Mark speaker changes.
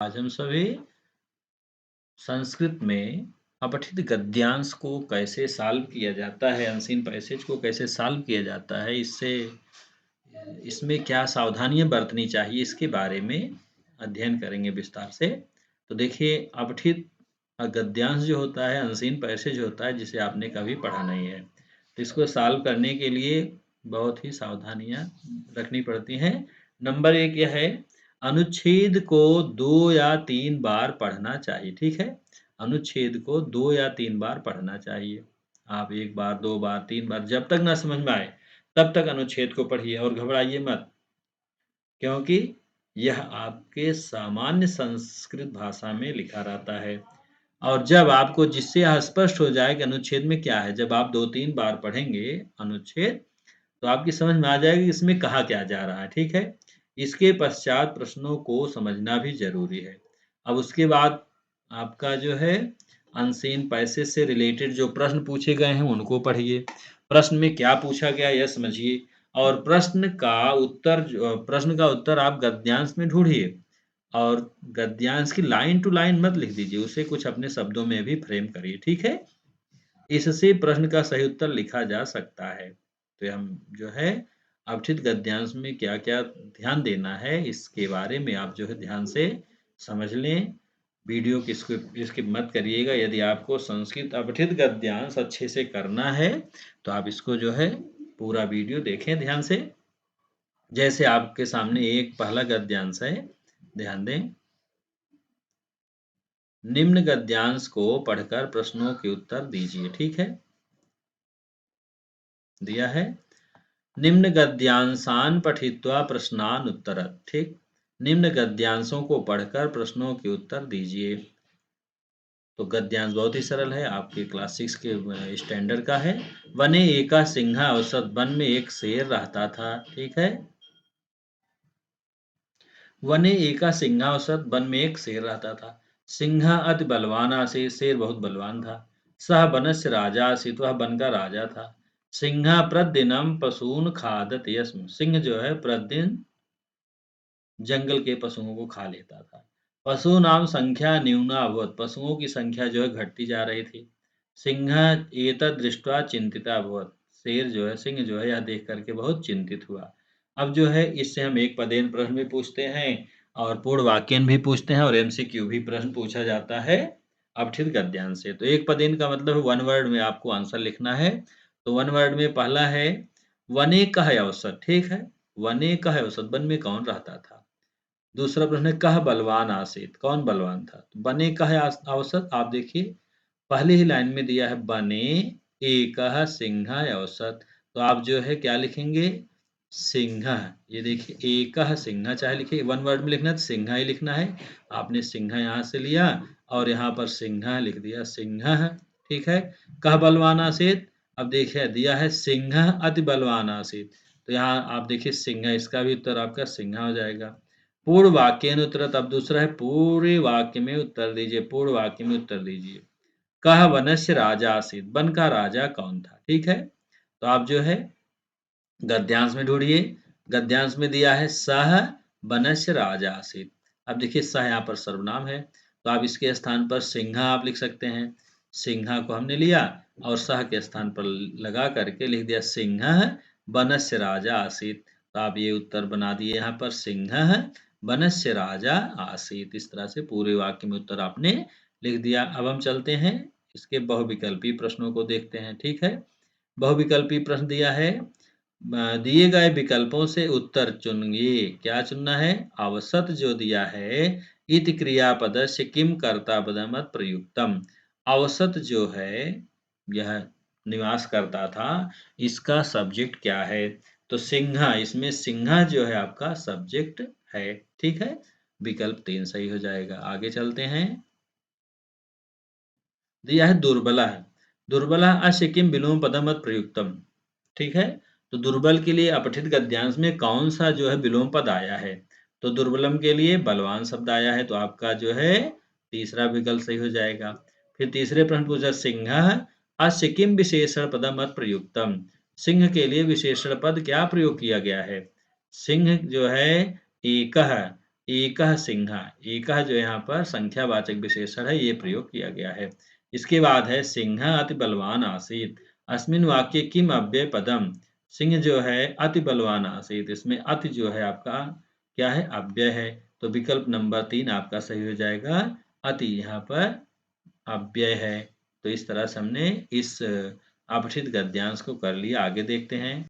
Speaker 1: आज हम सभी संस्कृत में अपठित गद्यांश को कैसे सॉल्व किया जाता है, अनसीन पैसेज को कैसे सॉल्व किया जाता है, इसमें क्या सावधानियां बरतनी चाहिए, इसके बारे में अध्ययन करेंगे विस्तार से। तो देखिए, अपठित गद्यांश जो होता है, अनसीन पैसेज होता है, जिसे आपने कभी पढ़ा नहीं है, तो इसको सॉल्व करने के लिए बहुत ही सावधानियां रखनी पड़ती हैं। नंबर 1 यह है, अनुच्छेद को 2 या 3 बार पढ़ना चाहिए। ठीक है, अनुच्छेद को 2 या 3 बार पढ़ना चाहिए। आप 1 बार, 2 बार, 3 बार, जब तक ना समझ में आए तब तक अनुच्छेद को पढ़िए और घबराइए मत, क्योंकि यह आपके सामान्य संस्कृत भाषा में लिखा रहता है। और जब आपको जिससे स्पष्ट हो जाए कि अनुच्छेद में क्या है, जब आप 2-3 बार पढ़ेंगे अनुच्छेद, तो आपकी समझ में आ जाएगा कि इसमें कहा क्या जा रहा है। ठीक है, इसके पश्चात प्रश्नों को समझना भी जरूरी है। अब उसके बाद आपका जो है अनसीन पैसेज से रिलेटेड जो प्रश्न पूछे गए हैं उनको पढ़िए, प्रश्न में क्या पूछा गया यह समझिए, और प्रश्न का उत्तर आप गद्यांश में ढूंढिए। और गद्यांश की लाइन टू लाइन मत लिख दीजिए, उसे कुछ अपने शब्दों में भी फ्रेम करिए। ठीक है, इससे प्रश्न का सही उत्तर लिखा जा सकता है। तो हम जो है अपठित गद्यांश में क्या-क्या ध्यान देना है, इसके बारे में आप जो है ध्यान से समझ लें। वीडियो की स्किप मत करिएगा। यदि आपको संस्कृत अपठित गद्यांश अच्छे से करना है, तो आप इसको जो है पूरा वीडियो देखें ध्यान से। जैसे आपके सामने एक पहला गद्यांश है, ध्यान दें। निम्न गद्यांश को पढ़कर प्रश्नों के उत्तर दीजिए। ठीक है, दिया है। निम्न गद्यांशान पठित्वा प्रश्नान उत्तरत्। ठीक, निम्न गद्यांशों को पढ़कर प्रश्नों के उत्तर दीजिए। तो गद्यांश बहुत ही सरल है, आपके क्लास 6 के स्टैंडर्ड का है। वने एका सिंहा औसत, वन में एक शेर रहता था। ठीक है, वने एका सिंहा औसत, वन में एक शेर रहता था। सिंहा अति बलवान आसीत, शेर बहुत बलवान था। सह वनस्य राजा आसीत, वह वन का राजा था। सिंहा प्रतिदिनम पशून खादत यस्म, सिंह जो है प्रतिदिन जंगल के पशुओं को खा लेता था। पशु नाम संख्या न्यूना अभवत, पशुओं की संख्या जो है घटती जा रही थी। सिंह एतद् दृष्ट्वा चिंतिता अभवत, शेर जो है, सिंह जो है, यह देख करके बहुत चिंतित हुआ। अब जो है इससे हम एक पदेन प्रश्न भी पूछते हैं और पूर्ण वाक्यन भी पूछते हैं और एमसीक्यू भी प्रश्न पूछा जाता है अपठित गद्यांश से। तो एक पदेन का मतलब है 1 वर्ड में आपको आंसर लिखना है। तो 1 वर्ड में पहला है वने कह औसत। ठीक है, वने कह औसत, वन में कौन रहता था। दूसरा प्रश्न है कह बलवान आसीत, कौन बलवान था। तो बने कह औसत, आप देखिए पहली ही लाइन में दिया है बने एकह सिंह औसत, तो आप जो है क्या लिखेंगे, सिंह। ये देखिए एकह सिंह, चाहे लिखिए 1 वर्ड में लिखना है तो सिंह ही लिखना है। आपने सिंह यहाँ से लिया और यहाँ पर सिंह लिख दिया, सिंह। ठीक है, कह बलवान आसीत, अब देखिए दिया है सिंह अति बलवान आसीत, तो यहाँ आप देखिए सिंह, इसका भी उत्तर आपका सिंह हो जाएगा। पूर्ण वाक्य उत्तर, अब दूसरा है पूरे वाक्य में उत्तर दीजिए, पूर्ण वाक्य में उत्तर दीजिए। कह वनस्य राजा आसीत, वन का राजा कौन था। ठीक है, तो आप जो है गद्यांश में ढूंढिए। गद्यांश में दिया है सह वनस्य राजा आसीत, अब देखिए सह यहाँ पर सर्वनाम है, तो आप इसके स्थान पर सिंहा आप लिख सकते हैं। सिंहा को हमने लिया और सह के स्थान पर लगा करके लिख दिया सिंह वनस्य राजा आसीत, तो आप ये उत्तर बना दिए यहाँ पर सिंह वनस्य राजा आसीत। इस तरह से पूरे वाक्य में उत्तर आपने लिख दिया। अब हम चलते हैं इसके बहुविकल्पी प्रश्नों को देखते हैं। ठीक है, बहुविकल्पी प्रश्न दिया है, दिए गए विकल्पों से उत्तर चुनिए। क्या चुनना है, अवसत जो दिया है, इति क्रियापद से किम कर्तापदमत प्रयुक्तम, अवसत जो है यह निवास करता था, इसका सब्जेक्ट क्या है। तो सिंहा, इसमें सिंहा जो है आपका सब्जेक्ट है। ठीक है, विकल्प 3 सही हो जाएगा। आगे चलते हैं, दिया है दुर्बला है, दुर्बला अस्य किम विलोम पदमत प्रयुक्तम। ठीक है, तो दुर्बल के लिए अपठित गद्यांश में कौन सा जो है विलोम पद आया है। तो दुर्बलम के लिए बलवान शब्द आया है, तो आपका जो है तीसरा विकल्प सही हो जाएगा। फिर तीसरे प्रश्न पूछा सिंह अस्य किम विशेषण पदमत प्रयुक्तम, सिंह के लिए विशेषण पद क्या प्रयोग किया गया है। सिंह जो है एकह, एकः सिंहः, एकः जो यहाँ पर संख्यावाचक विशेषण है, ये प्रयोग किया गया है। इसके बाद है सिंहः अति बलवान आसीत्। अस्मिन् वाक्ये किम् अव्ययपदम्? सिंह जो है अति बलवान आसीत्, इसमें अति जो है आपका क्या है? अव्यय है। तो विकल्प नंबर 3 आपका सही हो जाएगा। अति यहाँ पर अव्यय है। तो इस तरह से हमने इस अपठित गद्यांश को कर लिया। आगे देखते हैं।